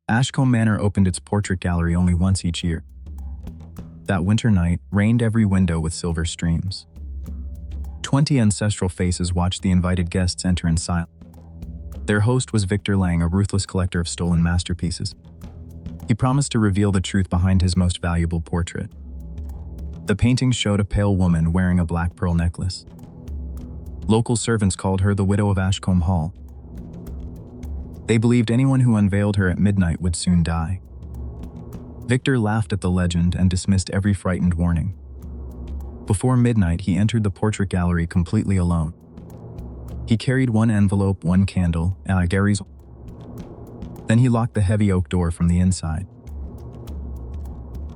Ashcombe Manor opened its portrait gallery only once each year. That winter night rained every window with silver streams. 20 ancestral faces watched the invited guests enter in silence. Their host was Victor Lang, a ruthless collector of stolen masterpieces. He promised to reveal the truth behind his most valuable portrait. The painting showed a pale woman wearing a black pearl necklace. Local servants called her the widow of Ashcombe Hall. They believed anyone who unveiled her at midnight would soon die. Victor laughed at the legend and dismissed every frightened warning. Before midnight, he entered the portrait gallery completely alone. He carried one envelope, one candle, and a Gary's. Then he locked the heavy oak door from the inside.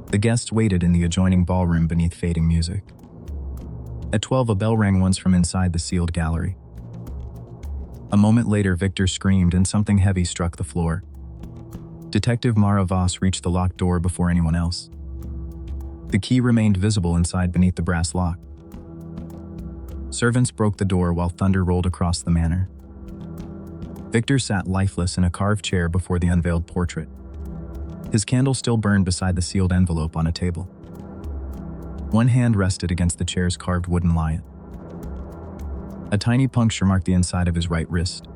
The guests waited in the adjoining ballroom beneath fading music. At 12, a bell rang once from inside the sealed gallery. A moment later, Victor screamed and something heavy struck the floor. Detective Mara Voss reached the locked door before anyone else. The key remained visible inside beneath the brass lock. Servants broke the door while thunder rolled across the manor. Victor sat lifeless in a carved chair before the unveiled portrait. His candle still burned beside the sealed envelope on a table. One hand rested against the chair's carved wooden lion. A tiny puncture marked the inside of his right wrist.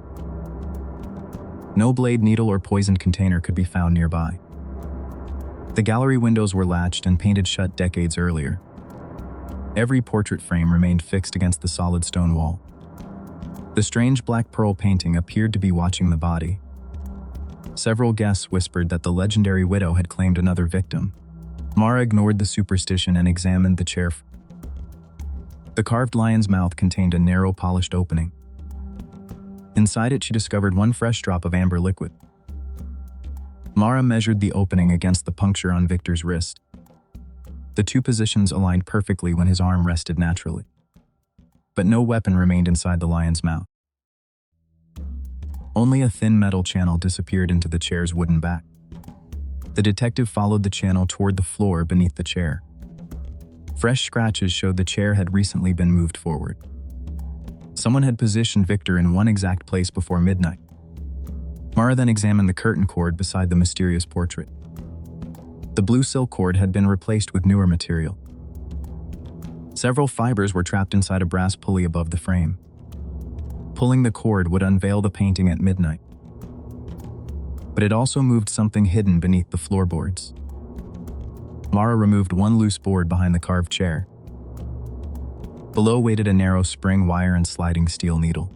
No blade, needle, or poisoned container could be found nearby. The gallery windows were latched and painted shut decades earlier. Every portrait frame remained fixed against the solid stone wall. The strange black pearl painting appeared to be watching the body. Several guests whispered that the legendary widow had claimed another victim. Mara ignored the superstition and examined the chair. The carved lion's mouth contained a narrow, polished opening. Inside it, she discovered one fresh drop of amber liquid. Mara measured the opening against the puncture on Victor's wrist. The two positions aligned perfectly when his arm rested naturally. But no weapon remained inside the lion's mouth. Only a thin metal channel disappeared into the chair's wooden back. The detective followed the channel toward the floor beneath the chair. Fresh scratches showed the chair had recently been moved forward. Someone had positioned Victor in one exact place before midnight. Mara then examined the curtain cord beside the mysterious portrait. The blue silk cord had been replaced with newer material. Several fibers were trapped inside a brass pulley above the frame. Pulling the cord would unveil the painting at midnight. But it also moved something hidden beneath the floorboards. Mara removed one loose board behind the carved chair. Below waited a narrow spring wire and sliding steel needle.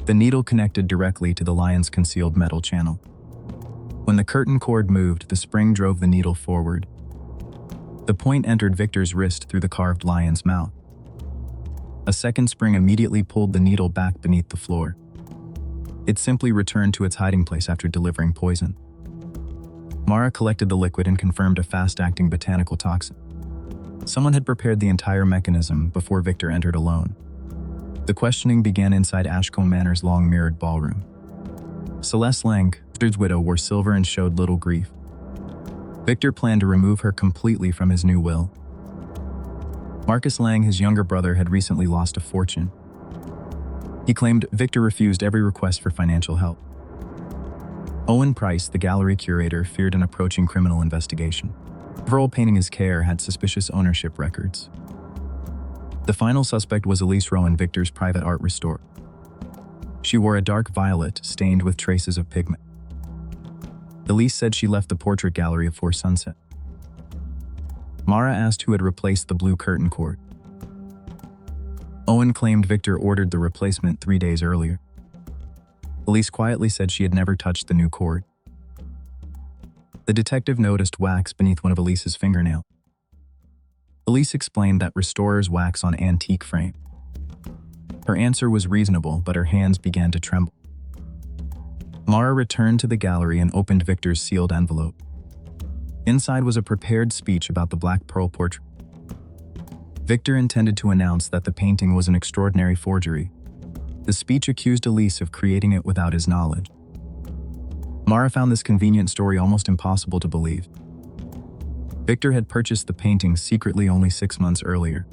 The needle connected directly to the lion's concealed metal channel. When the curtain cord moved, the spring drove the needle forward. The point entered Victor's wrist through the carved lion's mouth. A second spring immediately pulled the needle back beneath the floor. It simply returned to its hiding place after delivering poison. Mara collected the liquid and confirmed a fast-acting botanical toxin. Someone had prepared the entire mechanism before Victor entered alone. The questioning began inside Ashcombe Manor's long mirrored ballroom. Celeste Lang, Victor's widow, wore silver and showed little grief. Victor planned to remove her completely from his new will. Marcus Lang, his younger brother, had recently lost a fortune. He claimed Victor refused every request for financial help. Owen Price, the gallery curator, feared an approaching criminal investigation. Several painting his care had suspicious ownership records. The final suspect was Elise Rowan, Victor's private art restorer. She wore a dark violet stained with traces of pigment. Elise said she left the portrait gallery before sunset. Mara asked who had replaced the blue curtain cord. Owen claimed Victor ordered the replacement 3 days earlier. Elise quietly said she had never touched the new cord. The detective noticed wax beneath one of Elise's fingernails. Elise explained that restorers wax on antique frame. Her answer was reasonable, but her hands began to tremble. Mara returned to the gallery and opened Victor's sealed envelope. Inside was a prepared speech about the Black Pearl portrait. Victor intended to announce that the painting was an extraordinary forgery. The speech accused Elise of creating it without his knowledge. Mara found this convenient story almost impossible to believe. Victor had purchased the painting secretly only 6 months earlier.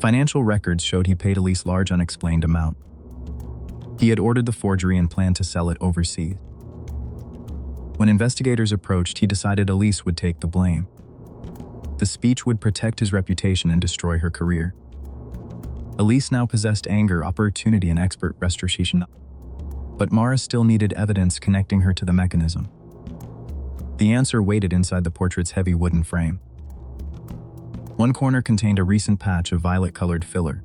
Financial records showed he paid Elise large unexplained amount. He had ordered the forgery and planned to sell it overseas. When investigators approached, he decided Elise would take the blame. The speech would protect his reputation and destroy her career. Elise now possessed anger, opportunity, and expert restoration. But Mara still needed evidence connecting her to the mechanism. The answer waited inside the portrait's heavy wooden frame. One corner contained a recent patch of violet-colored filler.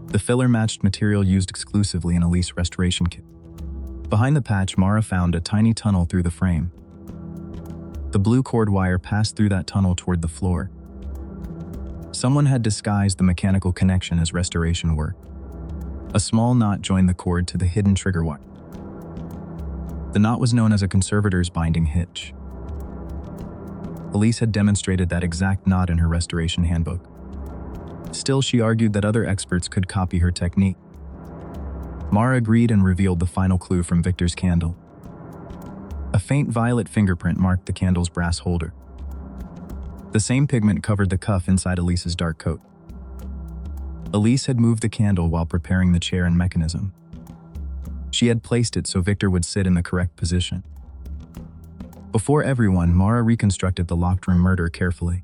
The filler matched material used exclusively in Elise's restoration kit. Behind the patch, Mara found a tiny tunnel through the frame. The blue cord wire passed through that tunnel toward the floor. Someone had disguised the mechanical connection as restoration work. A small knot joined the cord to the hidden trigger wire. The knot was known as a conservator's binding hitch. Elise had demonstrated that exact knot in her restoration handbook. Still, she argued that other experts could copy her technique. Mara agreed and revealed the final clue from Victor's candle. A faint violet fingerprint marked the candle's brass holder. The same pigment covered the cuff inside Elise's dark coat. Elise had moved the candle while preparing the chair and mechanism. She had placed it so Victor would sit in the correct position. Before everyone, Mara reconstructed the locked room murder carefully.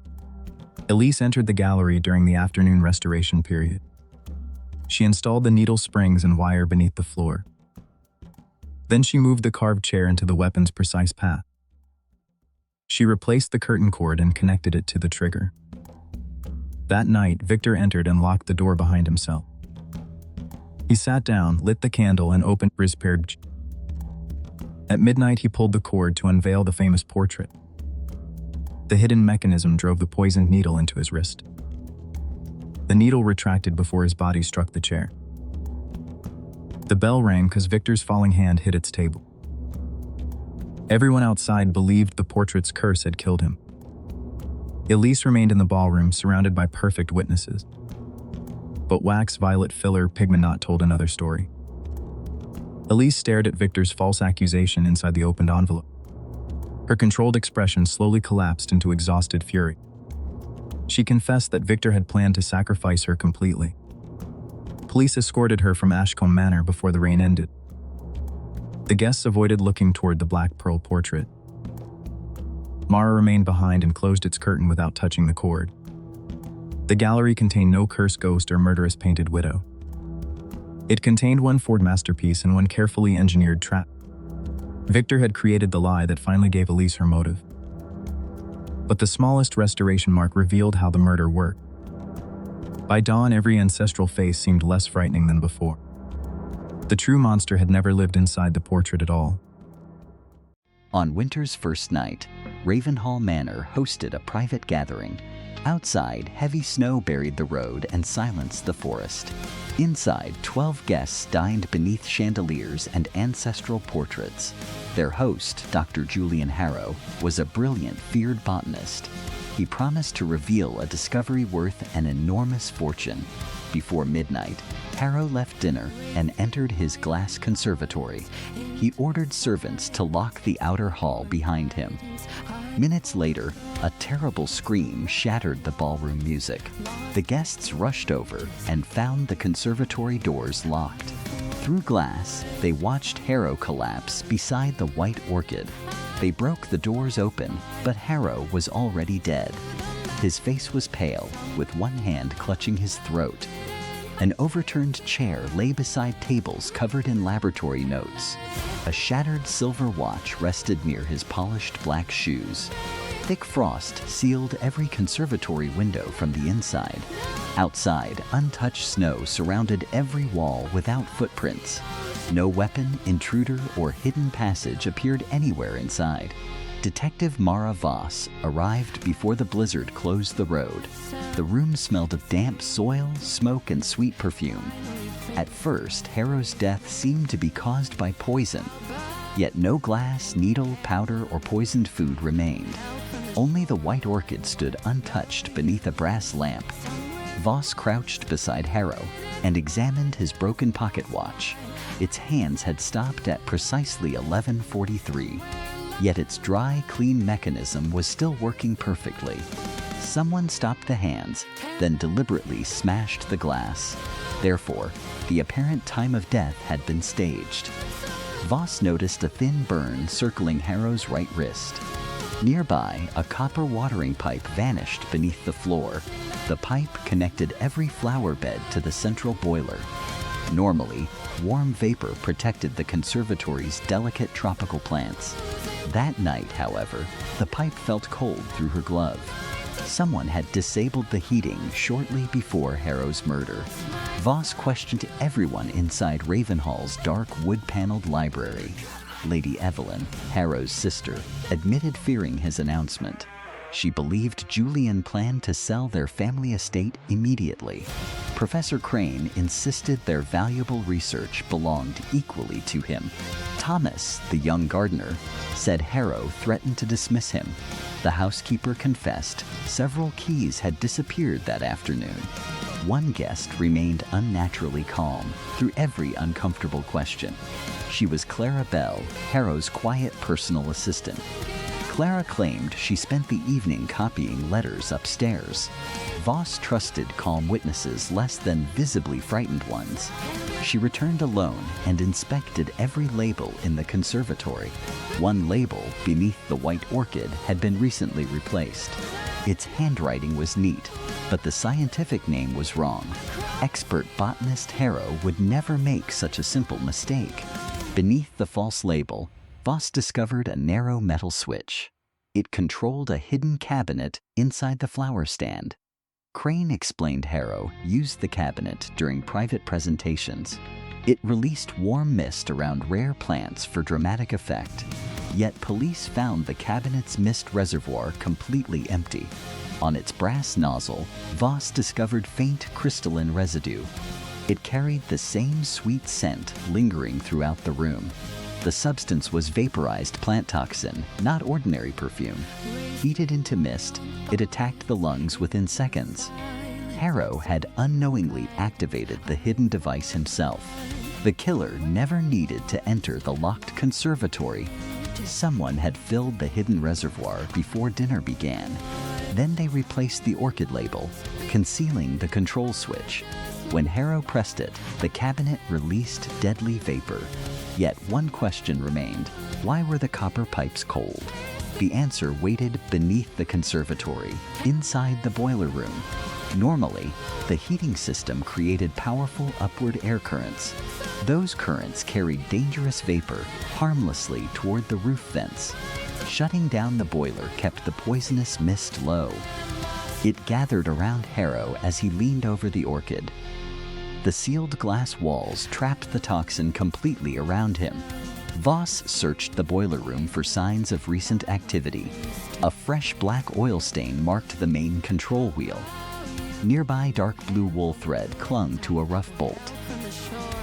Elise entered the gallery during the afternoon restoration period. She installed the needle springs and wire beneath the floor. Then she moved the carved chair into the weapon's precise path. She replaced the curtain cord and connected it to the trigger. That night, Victor entered and locked the door behind himself. He sat down, lit the candle, and opened his paired. At midnight, he pulled the cord to unveil the famous portrait. The hidden mechanism drove the poisoned needle into his wrist. The needle retracted before his body struck the chair. The bell rang because Victor's falling hand hit its table. Everyone outside believed the portrait's curse had killed him. Elise remained in the ballroom, surrounded by perfect witnesses. But wax violet filler pigment knot told another story. Elise stared at Victor's false accusation inside the opened envelope. Her controlled expression slowly collapsed into exhausted fury. She confessed that Victor had planned to sacrifice her completely. Police escorted her from Ashcombe Manor before the rain ended. The guests avoided looking toward the black pearl portrait. Mara remained behind and closed its curtain without touching the cord. The gallery contained no cursed ghost or murderous painted widow. It contained one Ford masterpiece and one carefully engineered trap. Victor had created the lie that finally gave Elise her motive. But the smallest restoration mark revealed how the murder worked. By dawn, every ancestral face seemed less frightening than before. The true monster had never lived inside the portrait at all. On winter's first night, Ravenhall Manor hosted a private gathering. Outside, heavy snow buried the road and silenced the forest. Inside, 12 guests dined beneath chandeliers and ancestral portraits. Their host, Dr. Julian Harrow, was a brilliant, feared botanist. He promised to reveal a discovery worth an enormous fortune. Before midnight, Harrow left dinner and entered his glass conservatory. He ordered servants to lock the outer hall behind him. Minutes later, a terrible scream shattered the ballroom music. The guests rushed over and found the conservatory doors locked. Through glass, they watched Harrow collapse beside the white orchid. They broke the doors open, but Harrow was already dead. His face was pale, with one hand clutching his throat. An overturned chair lay beside tables covered in laboratory notes. A shattered silver watch rested near his polished black shoes. Thick frost sealed every conservatory window from the inside. Outside, untouched snow surrounded every wall without footprints. No weapon, intruder, or hidden passage appeared anywhere inside. Detective Mara Voss arrived before the blizzard closed the road. The room smelled of damp soil, smoke, and sweet perfume. At first, Harrow's death seemed to be caused by poison. Yet no glass, needle, powder, or poisoned food remained. Only the white orchid stood untouched beneath a brass lamp. Voss crouched beside Harrow and examined his broken pocket watch. Its hands had stopped at precisely 11:43. Yet its dry, clean mechanism was still working perfectly. Someone stopped the hands, then deliberately smashed the glass. Therefore, the apparent time of death had been staged. Voss noticed a thin burn circling Harrow's right wrist. Nearby, a copper watering pipe vanished beneath the floor. The pipe connected every flower bed to the central boiler. Normally, warm vapor protected the conservatory's delicate tropical plants. That night, however, the pipe felt cold through her glove. Someone had disabled the heating shortly before Harrow's murder. Voss questioned everyone inside Ravenhall's dark wood-paneled library. Lady Evelyn, Harrow's sister, admitted fearing his announcement. She believed Julian planned to sell their family estate immediately. Professor Crane insisted their valuable research belonged equally to him. Thomas, the young gardener, said Harrow threatened to dismiss him. The housekeeper confessed several keys had disappeared that afternoon. One guest remained unnaturally calm through every uncomfortable question. She was Clara Bell, Harrow's quiet personal assistant. Clara claimed she spent the evening copying letters upstairs. Voss trusted calm witnesses less than visibly frightened ones. She returned alone and inspected every label in the conservatory. One label beneath the white orchid had been recently replaced. Its handwriting was neat, but the scientific name was wrong. Expert botanist Harrow would never make such a simple mistake. Beneath the false label, Voss discovered a narrow metal switch. It controlled a hidden cabinet inside the flower stand. Crane explained Harrow used the cabinet during private presentations. It released warm mist around rare plants for dramatic effect. Yet police found the cabinet's mist reservoir completely empty. On its brass nozzle, Voss discovered faint crystalline residue. It carried the same sweet scent lingering throughout the room. The substance was vaporized plant toxin, not ordinary perfume. Heated into mist, it attacked the lungs within seconds. Harrow had unknowingly activated the hidden device himself. The killer never needed to enter the locked conservatory. Someone had filled the hidden reservoir before dinner began. Then they replaced the orchid label, concealing the control switch. When Harrow pressed it, the cabinet released deadly vapor. Yet one question remained: why were the copper pipes cold? The answer waited beneath the conservatory, inside the boiler room. Normally, the heating system created powerful upward air currents. Those currents carried dangerous vapor harmlessly toward the roof vents. Shutting down the boiler kept the poisonous mist low. It gathered around Harrow as he leaned over the orchid. The sealed glass walls trapped the toxin completely around him. Voss searched the boiler room for signs of recent activity. A fresh black oil stain marked the main control wheel. Nearby dark blue wool thread clung to a rough bolt.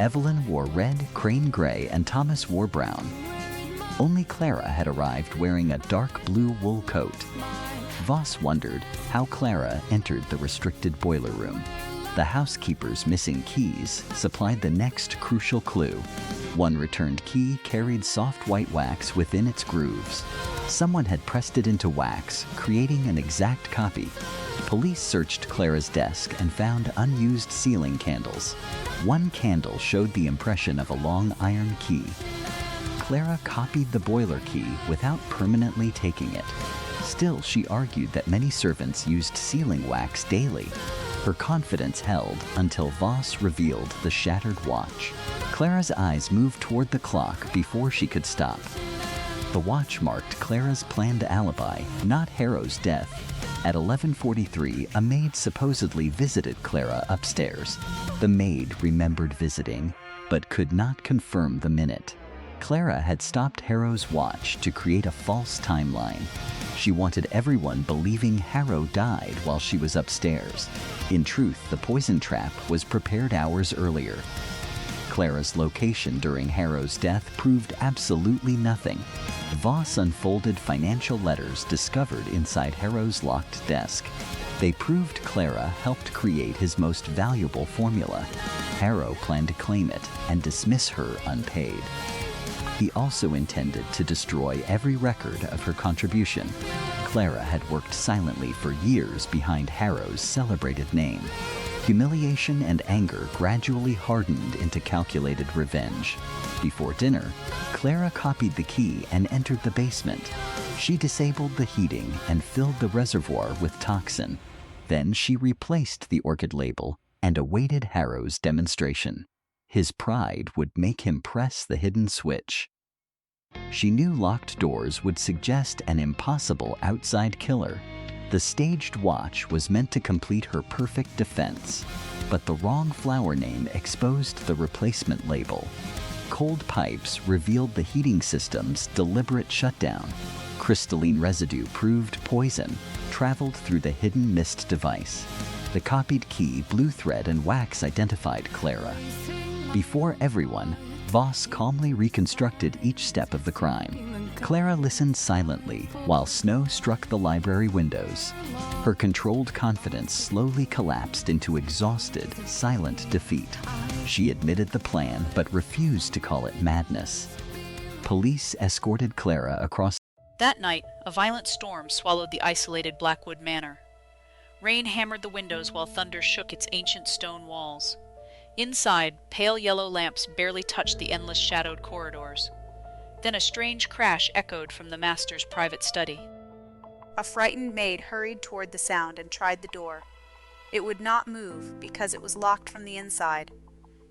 Evelyn wore red, Crane gray, and Thomas wore brown. Only Clara had arrived wearing a dark blue wool coat. Voss wondered how Clara entered the restricted boiler room. The housekeeper's missing keys supplied the next crucial clue. One returned key carried soft white wax within its grooves. Someone had pressed it into wax, creating an exact copy. Police searched Clara's desk and found unused ceiling candles. One candle showed the impression of a long iron key. Clara copied the boiler key without permanently taking it. Still, she argued that many servants used sealing wax daily. Her confidence held until Voss revealed the shattered watch. Clara's eyes moved toward the clock before she could stop. The watch marked Clara's planned alibi, not Harrow's death. At 11:43, a maid supposedly visited Clara upstairs. The maid remembered visiting, but could not confirm the minute. Clara had stopped Harrow's watch to create a false timeline. She wanted everyone believing Harrow died while she was upstairs. In truth, the poison trap was prepared hours earlier. Clara's location during Harrow's death proved absolutely nothing. Voss unfolded financial letters discovered inside Harrow's locked desk. They proved Clara helped create his most valuable formula. Harrow planned to claim it and dismiss her unpaid. He also intended to destroy every record of her contribution. Clara had worked silently for years behind Harrow's celebrated name. Humiliation and anger gradually hardened into calculated revenge. Before dinner, Clara copied the key and entered the basement. She disabled the heating and filled the reservoir with toxin. Then she replaced the orchid label and awaited Harrow's demonstration. His pride would make him press the hidden switch. She knew locked doors would suggest an impossible outside killer. The staged watch was meant to complete her perfect defense, but the wrong flower name exposed the replacement label. Cold pipes revealed the heating system's deliberate shutdown. Crystalline residue proved poison, traveled through the hidden mist device. The copied key, blue thread, and wax identified Clara. Before everyone, Voss calmly reconstructed each step of the crime. Clara listened silently while snow struck the library windows. Her controlled confidence slowly collapsed into exhausted, silent defeat. She admitted the plan but refused to call it madness. Police escorted Clara across. That night, a violent storm swallowed the isolated Blackwood Manor. Rain hammered the windows while thunder shook its ancient stone walls. Inside, pale yellow lamps barely touched the endless shadowed corridors. Then a strange crash echoed from the master's private study. A frightened maid hurried toward the sound and tried the door. It would not move because it was locked from the inside.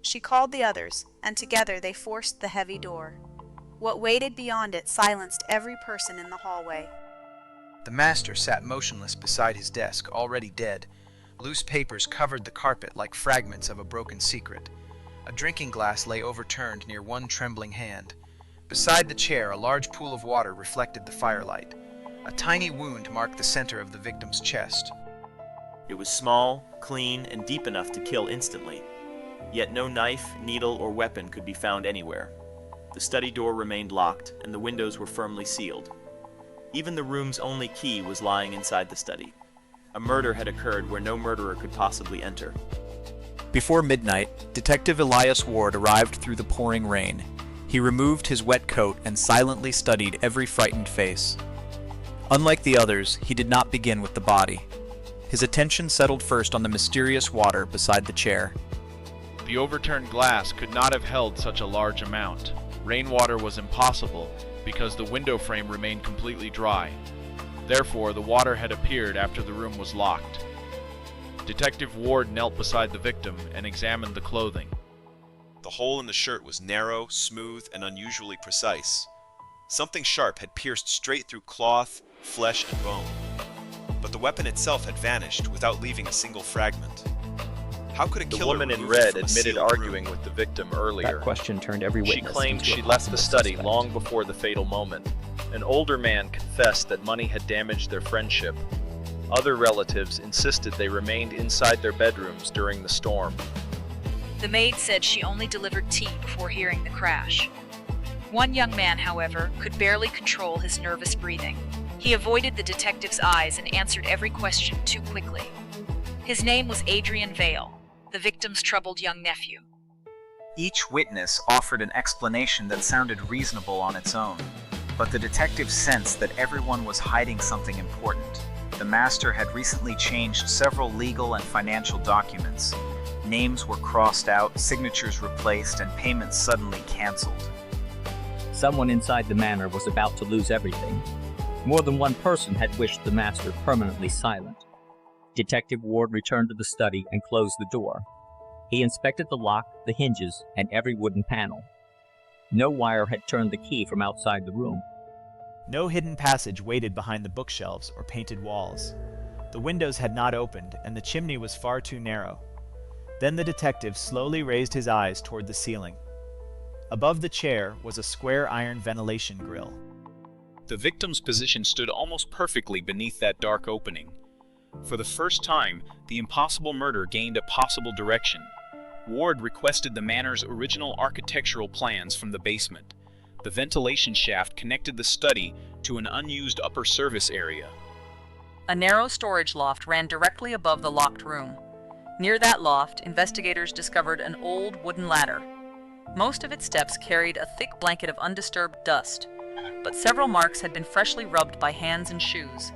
She called the others, and together they forced the heavy door. What waited beyond it silenced every person in the hallway. The master sat motionless beside his desk, already dead. Loose papers covered the carpet like fragments of a broken secret. A drinking glass lay overturned near one trembling hand. Beside the chair, a large pool of water reflected the firelight. A tiny wound marked the center of the victim's chest. It was small, clean, and deep enough to kill instantly. Yet no knife, needle, or weapon could be found anywhere. The study door remained locked, and the windows were firmly sealed. Even the room's only key was lying inside the study. A murder had occurred where no murderer could possibly enter. Before midnight, Detective Elias Ward arrived through the pouring rain. He removed his wet coat and silently studied every frightened face. Unlike the others, he did not begin with the body. His attention settled first on the mysterious water beside the chair. The overturned glass could not have held such a large amount. Rainwater was impossible because the window frame remained completely dry. Therefore, the water had appeared after the room was locked. Detective Ward knelt beside the victim and examined the clothing. The hole in the shirt was narrow, smooth, and unusually precise. Something sharp had pierced straight through cloth, flesh, and bone. But the weapon itself had vanished without leaving a single fragment. How could a The killer woman in remove it red from a admitted sealed arguing room? with the victim earlier. That question turned every She witness claimed into a she left the possible study suspect. long before the fatal moment. An older man confessed that money had damaged their friendship. Other relatives insisted they remained inside their bedrooms during the storm. The maid said she only delivered tea before hearing the crash. One young man, however, could barely control his nervous breathing. He avoided the detective's eyes and answered every question too quickly. His name was Adrian Vale, the victim's troubled young nephew. Each witness offered an explanation that sounded reasonable on its own, but the detective sensed that everyone was hiding something important. The master had recently changed several legal and financial documents. Names were crossed out, signatures replaced, and payments suddenly canceled. Someone inside the manor was about to lose everything. More than one person had wished the master permanently silent. Detective Ward returned to the study and closed the door. He inspected the lock, the hinges, and every wooden panel. No wire had turned the key from outside the room. No hidden passage waited behind the bookshelves or painted walls. The windows had not opened, and the chimney was far too narrow. Then the detective slowly raised his eyes toward the ceiling. Above the chair was a square iron ventilation grill. The victim's position stood almost perfectly beneath that dark opening. For the first time, the impossible murder gained a possible direction. Ward requested the manor's original architectural plans from the basement. The ventilation shaft connected the study to an unused upper service area. A narrow storage loft ran directly above the locked room. Near that loft, investigators discovered an old wooden ladder. Most of its steps carried a thick blanket of undisturbed dust, but several marks had been freshly rubbed by hands and shoes.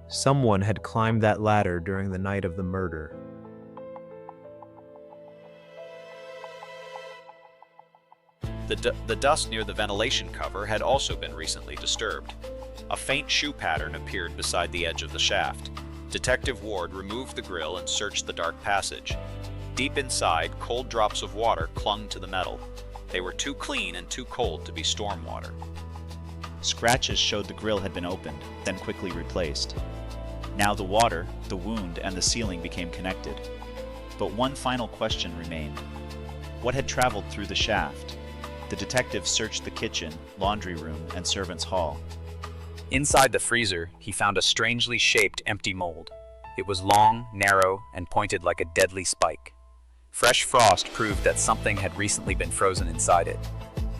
Someone had climbed that ladder during the night of the murder. The dust near the ventilation cover had also been recently disturbed. A faint shoe pattern appeared beside the edge of the shaft. Detective Ward removed the grill and searched the dark passage. Deep inside, cold drops of water clung to the metal. They were too clean and too cold to be storm water. Scratches showed the grill had been opened, then quickly replaced. Now the water, the wound, and the ceiling became connected. But one final question remained. What had traveled through the shaft? The detective searched the kitchen, laundry room, and servants' hall. Inside the freezer, he found a strangely shaped empty mold. It was long, narrow, and pointed like a deadly spike. Fresh frost proved that something had recently been frozen inside it.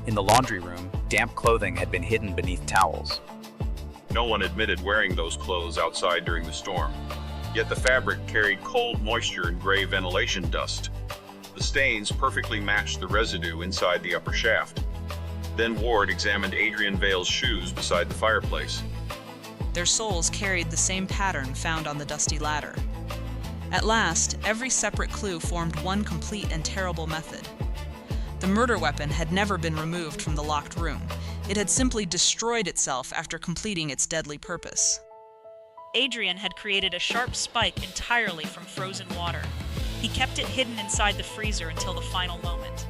In the laundry room, damp clothing had been hidden beneath towels. No one admitted wearing those clothes outside during the storm, yet the fabric carried cold moisture and gray ventilation dust. The stains perfectly matched the residue inside the upper shaft. Then Ward examined Adrian Vale's shoes beside the fireplace. Their soles carried the same pattern found on the dusty ladder. At last, every separate clue formed one complete and terrible method. The murder weapon had never been removed from the locked room. It had simply destroyed itself after completing its deadly purpose. Adrian had created a sharp spike entirely from frozen water. He kept it hidden inside the freezer until the final moment.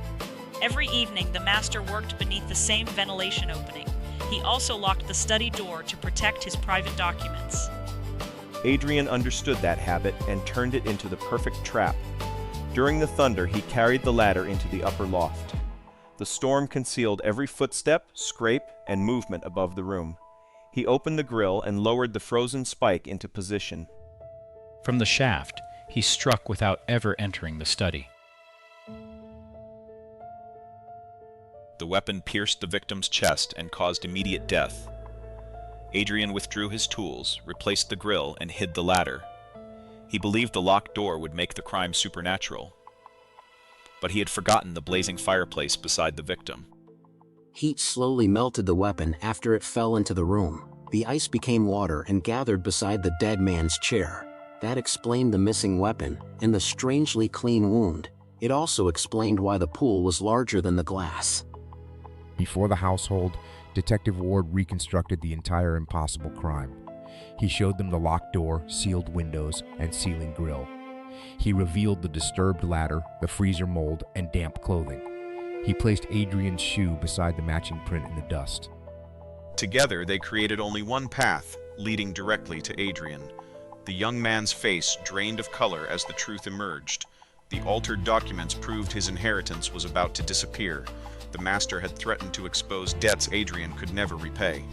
Every evening, the master worked beneath the same ventilation opening. He also locked the study door to protect his private documents. Adrian understood that habit and turned it into the perfect trap. During the thunder, he carried the ladder into the upper loft. The storm concealed every footstep, scrape, and movement above the room. He opened the grill and lowered the frozen spike into position. From the shaft, he struck without ever entering the study. The weapon pierced the victim's chest and caused immediate death. Adrian withdrew his tools, replaced the grill, and hid the ladder. He believed the locked door would make the crime supernatural. But he had forgotten the blazing fireplace beside the victim. Heat slowly melted the weapon after it fell into the room. The ice became water and gathered beside the dead man's chair. That explained the missing weapon and the strangely clean wound. It also explained why the pool was larger than the glass. Before the household, Detective Ward reconstructed the entire impossible crime. He showed them the locked door, sealed windows, and ceiling grill. He revealed the disturbed ladder, the freezer mold, and damp clothing. He placed Adrian's shoe beside the matching print in the dust. Together, they created only one path, leading directly to Adrian. The young man's face drained of color as the truth emerged. The altered documents proved his inheritance was about to disappear. The master had threatened to expose debts Adrian could never repay.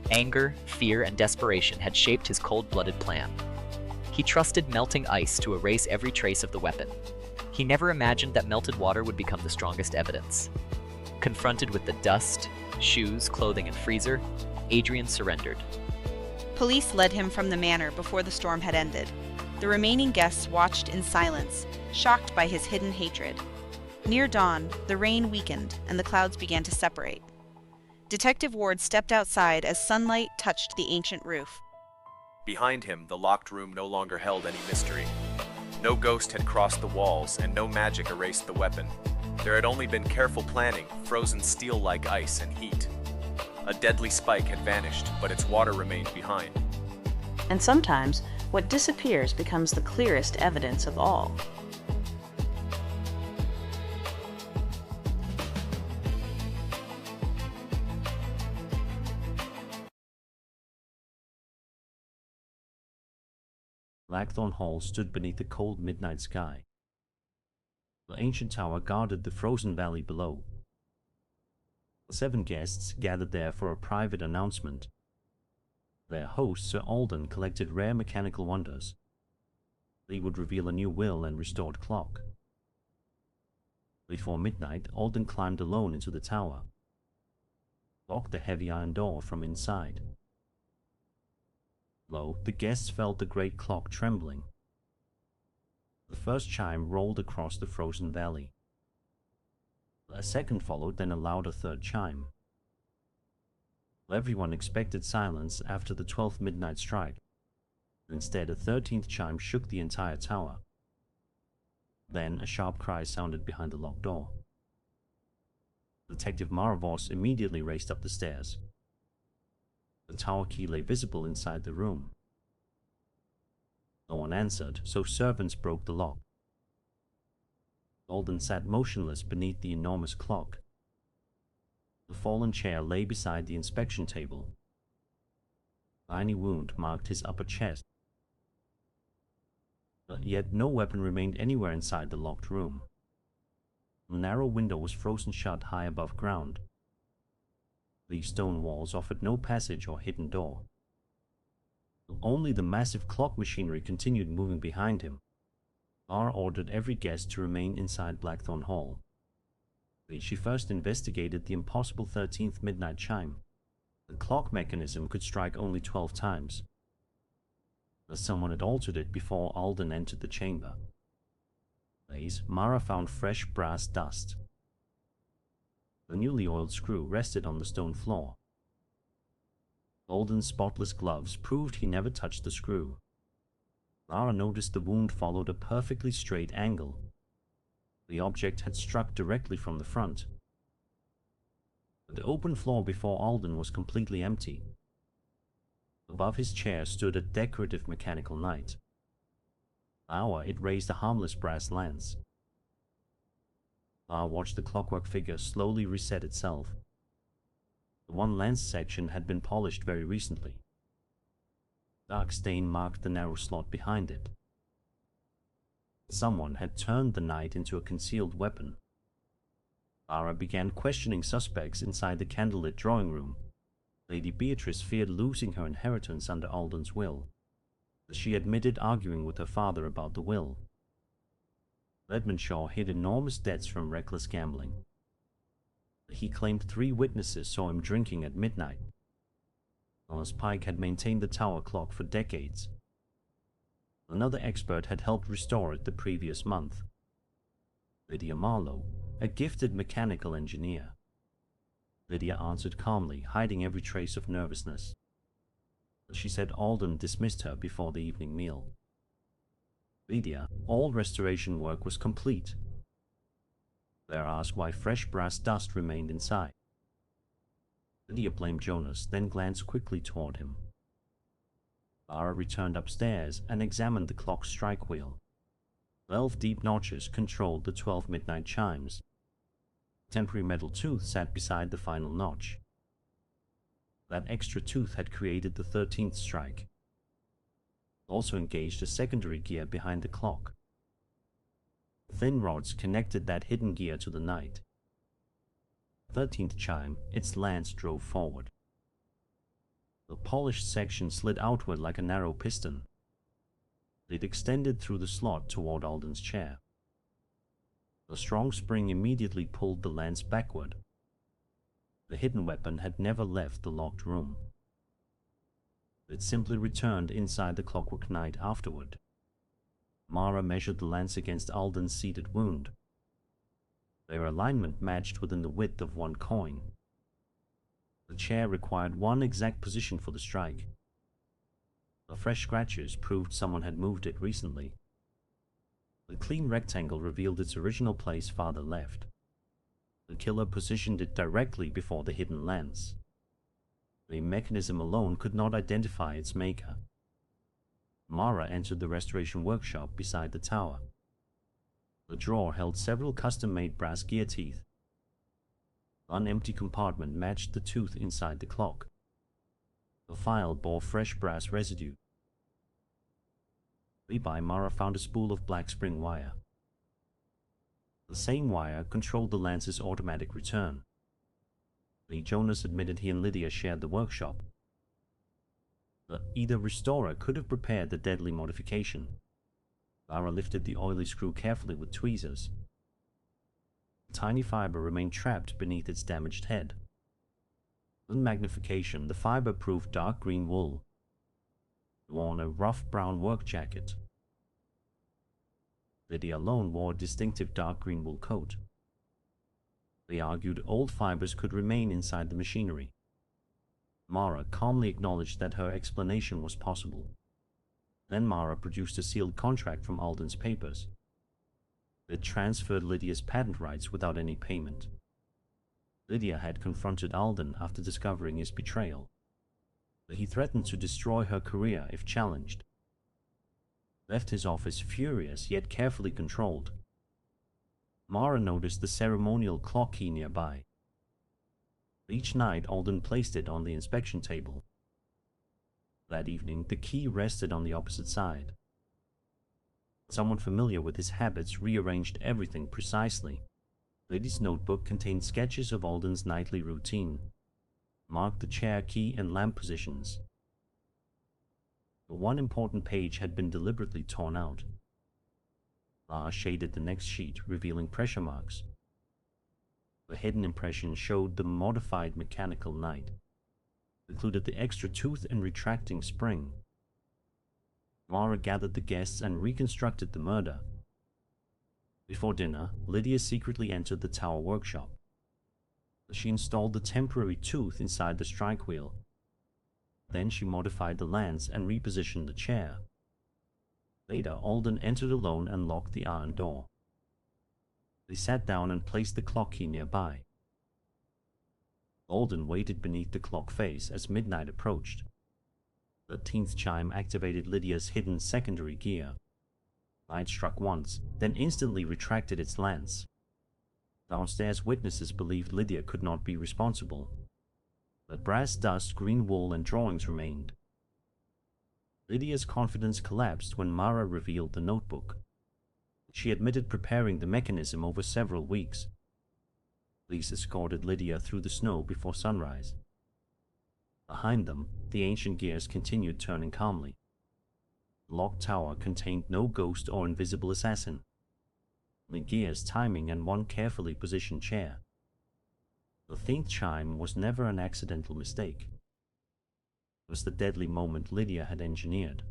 Anger, fear, and desperation had shaped his cold-blooded plan. He trusted melting ice to erase every trace of the weapon. He never imagined that melted water would become the strongest evidence. Confronted with the dust, shoes, clothing, and freezer, Adrian surrendered. Police led him from the manor before the storm had ended. The remaining guests watched in silence, shocked by his hidden hatred. Near dawn, the rain weakened and the clouds began to separate. Detective Ward stepped outside as sunlight touched the ancient roof. Behind him, the locked room no longer held any mystery. No ghost had crossed the walls, and no magic erased the weapon. There had only been careful planning, frozen steel like ice and heat. A deadly spike had vanished, but its water remained behind. And sometimes, what disappears becomes the clearest evidence of all. Blackthorn Hall stood beneath the cold midnight sky. The ancient tower guarded the frozen valley below. 7 guests gathered there for a private announcement. Their host, Sir Alden, collected rare mechanical wonders. He would reveal a new will and restored clock. Before midnight, Alden climbed alone into the tower, locked the heavy iron door from inside. Lo, the guests felt the great clock trembling. The first chime rolled across the frozen valley. A second followed, then allowed a third chime. Everyone expected silence after the 12th midnight strike. Instead, a 13th chime shook the entire tower. Then a sharp cry sounded behind the locked door. Detective Mara Voss immediately raced up the stairs. The tower key lay visible inside the room. No one answered, so servants broke the lock. Alden sat motionless beneath the enormous clock. The fallen chair lay beside the inspection table. A tiny wound marked his upper chest. But yet no weapon remained anywhere inside the locked room. The narrow window was frozen shut high above ground. These stone walls offered no passage or hidden door. Only the massive clock machinery continued moving behind him. R ordered every guest to remain inside Blackthorn Hall. She first investigated the impossible 13th midnight chime. The clock mechanism could strike only 12 times. But someone had altered it before Alden entered the chamber. Mara found fresh brass dust. The newly oiled screw rested on the stone floor. Alden's spotless gloves proved he never touched the screw. Mara noticed the wound followed a perfectly straight angle. The object had struck directly from the front. The open floor before Alden was completely empty. Above his chair stood a decorative mechanical knight. It raised a harmless brass lance. Watched the clockwork figure slowly reset itself. The one lance section had been polished very recently. Dark stain marked the narrow slot behind it. Someone had turned the knight into a concealed weapon. Clara began questioning suspects inside the candlelit drawing room. Lady Beatrice feared losing her inheritance under Alden's will. She admitted arguing with her father about the will. Edmundshaw hid enormous debts from reckless gambling. He claimed 3 witnesses saw him drinking at midnight. Thomas Pike had maintained the tower clock for decades. Another expert had helped restore it the previous month. Lydia Marlowe, a gifted mechanical engineer. Lydia answered calmly, hiding every trace of nervousness. She said Alden dismissed her before the evening meal. Lydia, all restoration work was complete. Claire asked why fresh brass dust remained inside. Lydia blamed Jonas, then glanced quickly toward him. Clara returned upstairs and examined the clock's strike wheel. 12 deep notches controlled the 12 midnight chimes. A temporary metal tooth sat beside the final notch. That extra tooth had created the 13th strike. Also engaged a secondary gear behind the clock. Thin rods connected that hidden gear to the knight. 13th chime, its lance drove forward. The polished section slid outward like a narrow piston. It extended through the slot toward Alden's chair. The strong spring immediately pulled the lance backward. The hidden weapon had never left the locked room. It simply returned inside the clockwork knight afterward. Mara measured the lance against Alden's seated wound. Their alignment matched within the width of 1 coin. The chair required 1 exact position for the strike. The fresh scratches proved someone had moved it recently. The clean rectangle revealed its original place farther left. The killer positioned it directly before the hidden lance. The mechanism alone could not identify its maker. Mara entered the restoration workshop beside the tower. The drawer held several custom-made brass gear teeth. One empty compartment matched the tooth inside the clock. The file bore fresh brass residue. Nearby, Mara found a spool of black spring wire. The same wire controlled the lance's automatic return. Jonas admitted he and Lydia shared the workshop. But either restorer could have prepared the deadly modification. Clara lifted the oily screw carefully with tweezers. The tiny fiber remained trapped beneath its damaged head. In magnification, the fiber proved dark green wool. It wore a rough brown work jacket. Lydia alone wore a distinctive dark green wool coat. They argued old fibers could remain inside the machinery. Mara calmly acknowledged that her explanation was possible. Then Mara produced a sealed contract from Alden's papers. It transferred Lydia's patent rights without any payment. Lydia had confronted Alden after discovering his betrayal. He threatened to destroy her career if challenged. Left his office furious yet carefully controlled. Mara noticed the ceremonial clock key nearby. Each night Alden placed it on the inspection table. That evening the key rested on the opposite side. Someone familiar with his habits rearranged everything precisely. Lady's notebook contained sketches of Alden's nightly routine, marked the chair key and lamp positions. But one important page had been deliberately torn out. Lara shaded the next sheet, revealing pressure marks. The hidden impression showed the modified mechanical knight, included the extra tooth and retracting spring. Mara gathered the guests and reconstructed the murder. Before dinner, Lydia secretly entered the tower workshop. She installed the temporary tooth inside the strike wheel. Then she modified the lance and repositioned the chair. Later, Alden entered alone and locked the iron door. They sat down and placed the clock key nearby. Alden waited beneath the clock face as midnight approached. The 13th chime activated Lydia's hidden secondary gear. Light struck once, then instantly retracted its lance. Downstairs witnesses believed Lydia could not be responsible. But brass dust, green wool, and drawings remained. Lydia's confidence collapsed when Mara revealed the notebook. She admitted preparing the mechanism over several weeks. Police escorted Lydia through the snow before sunrise. Behind them, the ancient gears continued turning calmly. The locked tower contained no ghost or invisible assassin. Only gears, timing, and one carefully positioned chair. The 13th chime was never an accidental mistake. It was the deadly moment Lydia had engineered.